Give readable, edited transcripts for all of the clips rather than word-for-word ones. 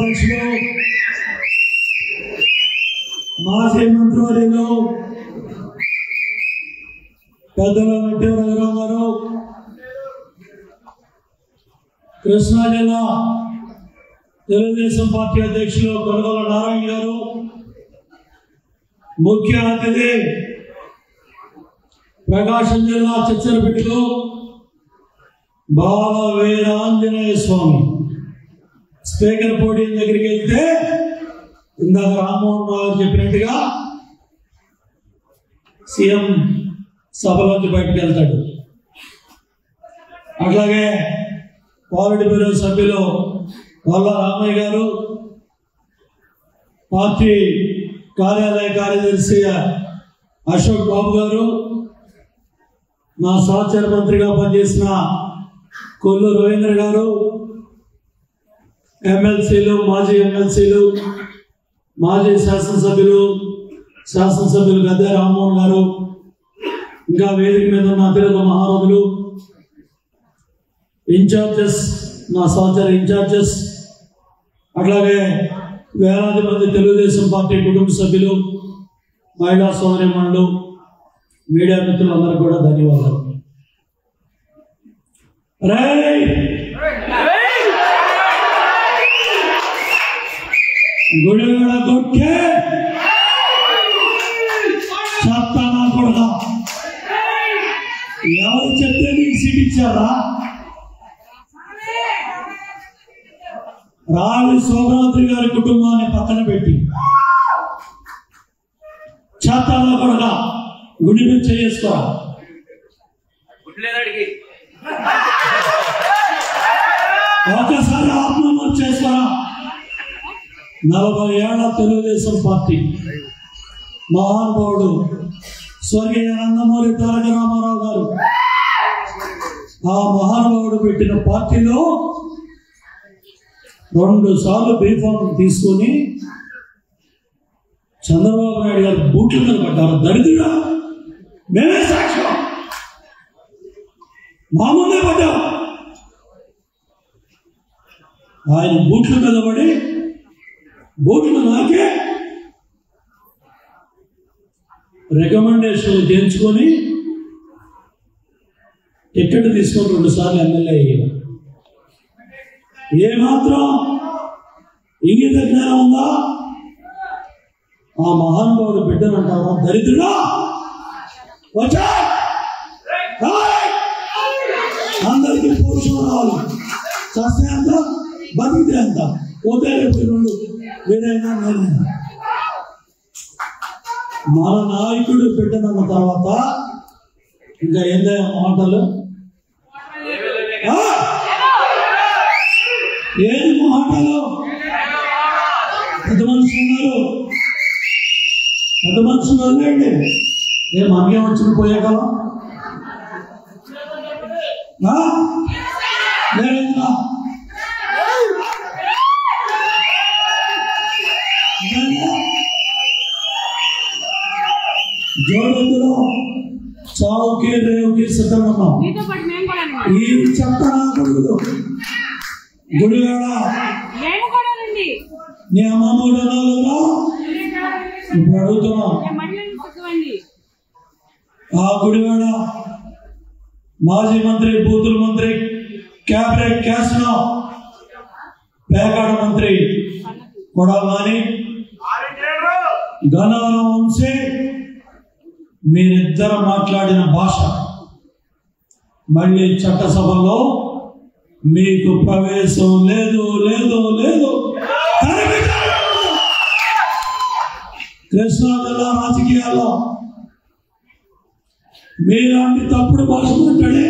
అధ్యక్షులు మాజీ మంత్రివర్యులు పెద్దల నట్టి రఘురామ్ గారు, కృష్ణా జిల్లా తెలుగుదేశం పార్టీ అధ్యక్షులు కొనగోల నారాయణ గారు, ముఖ్య అతిథి ప్రకాశం జిల్లా చిచ్చరపేటలో బాల వీరాంజనేయ స్వామి స్పీకర్ పోడియం దగ్గరికి వెళ్తే ఇందాక రామ్మోహన్ రావు చెప్పినట్టుగా సీఎం సభలోకి బయటకు వెళ్తాడు. అట్లాగే పాలిట్ బ్యూరో సభ్యులు వల్ల రామయ్య గారు, పార్టీ కార్యాలయ కార్యదర్శి అశోక్ బాబు గారు, నా సహచర మంత్రిగా పనిచేసిన కొల్లు రవీంద్ర గారు, ఎమ్మెల్సీలు, మాజీ ఎమ్మెల్సీలు, మాజీ శాసనసభ్యులు గద్దె రామ్మోహన్ గారు, ఇంకా వేదిక మీద ఉన్న అతిరథ మహారథులు, ఇన్ఛార్జెస్, నా సహచర ఇన్ఛార్జెస్, అట్లాగే వేలాది మంది తెలుగుదేశం పార్టీ కుటుంబ సభ్యులు, మహిళా సోదరీమణులు, మీడియా మిత్రులందరూ కూడా ధన్యవాదాలు. గుడివాడ కొట్టే చెప్తానా కూడా ఎవరు చెప్తే మీకు సీట్ ఇచ్చారా? రావి శోభనాద్రి గారి కుటుంబాన్ని పక్కన పెట్టి చెప్తానా కూడా గుడి మీద చేసుకోరా? ఒకసారి ఆత్మహత్య చేసుకోరా? 40 ఏళ్ల తెలుగుదేశం పార్టీ మహానుభావుడు స్వర్గీయ నందమూరి తారక రామారావు గారు, ఆ మహానుభావుడు పెట్టిన పార్టీలో 2 సార్లు బీఫామ్ తీసుకొని చంద్రబాబు నాయుడు గారు బూట్ల మీద పడ్డారు. దరిద్రుడా, మేమే సాక్ష్యం, మా ముందే పడ్డాం. ఆయన బూట్ల మీద పడి బూట్లు నాకే రికమెండేషన్ చేయించుకొని టికెట్ తీసుకొని 2 సార్లు ఎమ్మెల్యే అయ్యారు. ఏమాత్రం ఇంగిత జ్ఞానం ఉందా? ఆ మహానుభావుడు బిడ్డనంటారా? దరిద్రుడా, వచ్చా అందరికీ పోషణ రావాలి. సస్తే అంత, బతికితే అంత, పోతే రేపు 2 వేరైనా నేనైనా. మన నాయకుడు బిడ్డనన్న తర్వాత ఇంకా ఏందయ్యా మాటలు? ఏది మాటలు? పెద్ద మనుషులు వదిలేండి. నేను మనకేం వచ్చిన పోయేగలం? లేదా జోడెద్దులో చావుకి రేవుకి సిద్ధమన్నాం. ఈ చెత్త రాకూడదు. గుడివాడ నీ అమ్మమ్మ కూడా ఇప్పుడు అడుగుతున్నా. ఆ గుడివాడ మాజీ మంత్రి, బూతుల మంత్రి, క్యాబినెట్ క్యాస్ట్నో పేకాడ మంత్రి కొడాలని, గణవరం వంశీ, మీరిద్దరు మాట్లాడిన భాష మళ్ళీ చట్టసభలో మీకు ప్రవేశం లేదు. కృష్ణా జిల్లా రాజకీయాల్లో మీలాంటి తప్పుడు భాష మాట్లాడే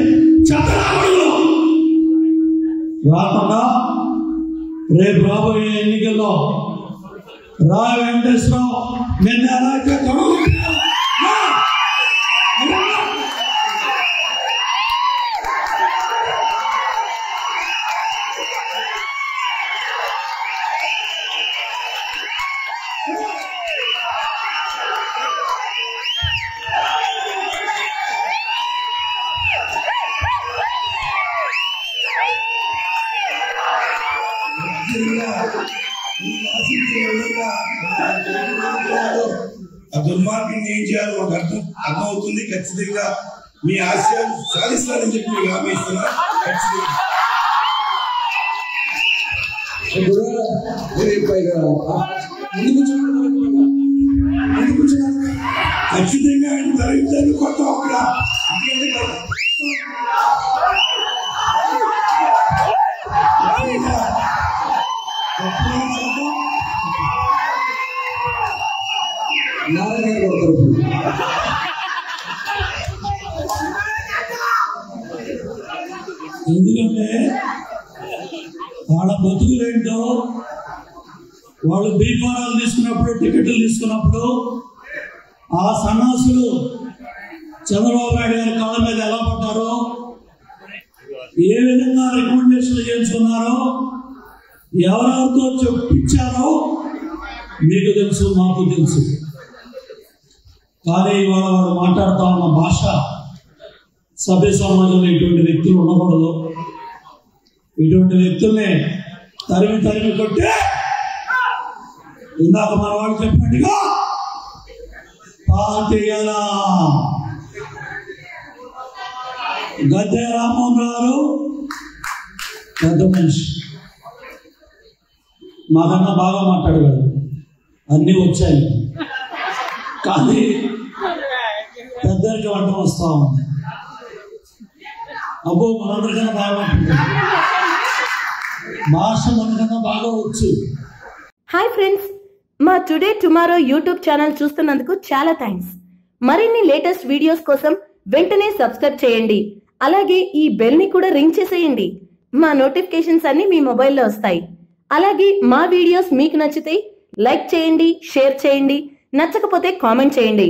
చట్టరాకులు రాకుండా రేపు రాబోయే ఎన్నికల్లో రాయ వెంకటేశ్వరరావు నిన్న అలాగే ఆ దుర్మార్గం ఏం చేయాలో మాకు అర్థమవుతుంది. ఖచ్చితంగా మీ ఆశయాలు సాధిస్తారని చెప్పి మీకు హామీ ఇస్తున్నా. ఖచ్చితంగా ఖచ్చితంగా ఆయన తరగతి కొత్త ఒక ఎందుకంటే వాళ్ళ బతుకులేంటో వాళ్ళు బీఫారాలు తీసుకున్నప్పుడు టికెట్లు తీసుకున్నప్పుడు ఆ సన్నాసులు చంద్రబాబు నాయుడు గారి కాళ్ళ మీద ఎలా పడ్డారో, ఏ విధంగా రికమెండేషన్లు చేయించుకున్నారో, ఎవరెవరితో చెప్పించారో మీకు తెలుసు, మాకు తెలుసు. కానీ ఇవాళ వాడు మాట్లాడుతూ ఉన్న భాష సభ్య సమాజంలో ఇటువంటి వ్యక్తులు ఉండకూడదు. ఇటువంటి వ్యక్తుల్ని తరిమి కొట్టే ఇందాక మన వాళ్ళు చెప్పినట్టుగా పార్టీల గద్దె రామ్మోహన్ రావు పెద్ద మనిషి, మాకన్నా బాగా మాట్లాడగలరు, అన్నీ వచ్చాయి. కానీ పెద్దరికి వంట వస్తూ ఉంది. అబ్బో మనందరికన్నా బాగా మాట్లాడుతుంది, భాష మనకన్నా బాగా వచ్చు. హాయ్ ఫ్రెండ్స్, మా టుడే టుమారో యూట్యూబ్ ఛానల్ చూస్తున్నందుకు చాలా థ్యాంక్స్. మరిన్ని లేటెస్ట్ వీడియోస్ కోసం వెంటనే సబ్స్క్రైబ్ చేయండి. అలాగే ఈ బెల్ ని కూడా రింగ్ చేసేయండి. మా నోటిఫికేషన్స్ అన్ని మీ మొబైల్లో వస్తాయి. అలాగే మా వీడియోస్ మీకు నచ్చితే లైక్ చేయండి, షేర్ చేయండి, నచ్చకపోతే కామెంట్ చేయండి.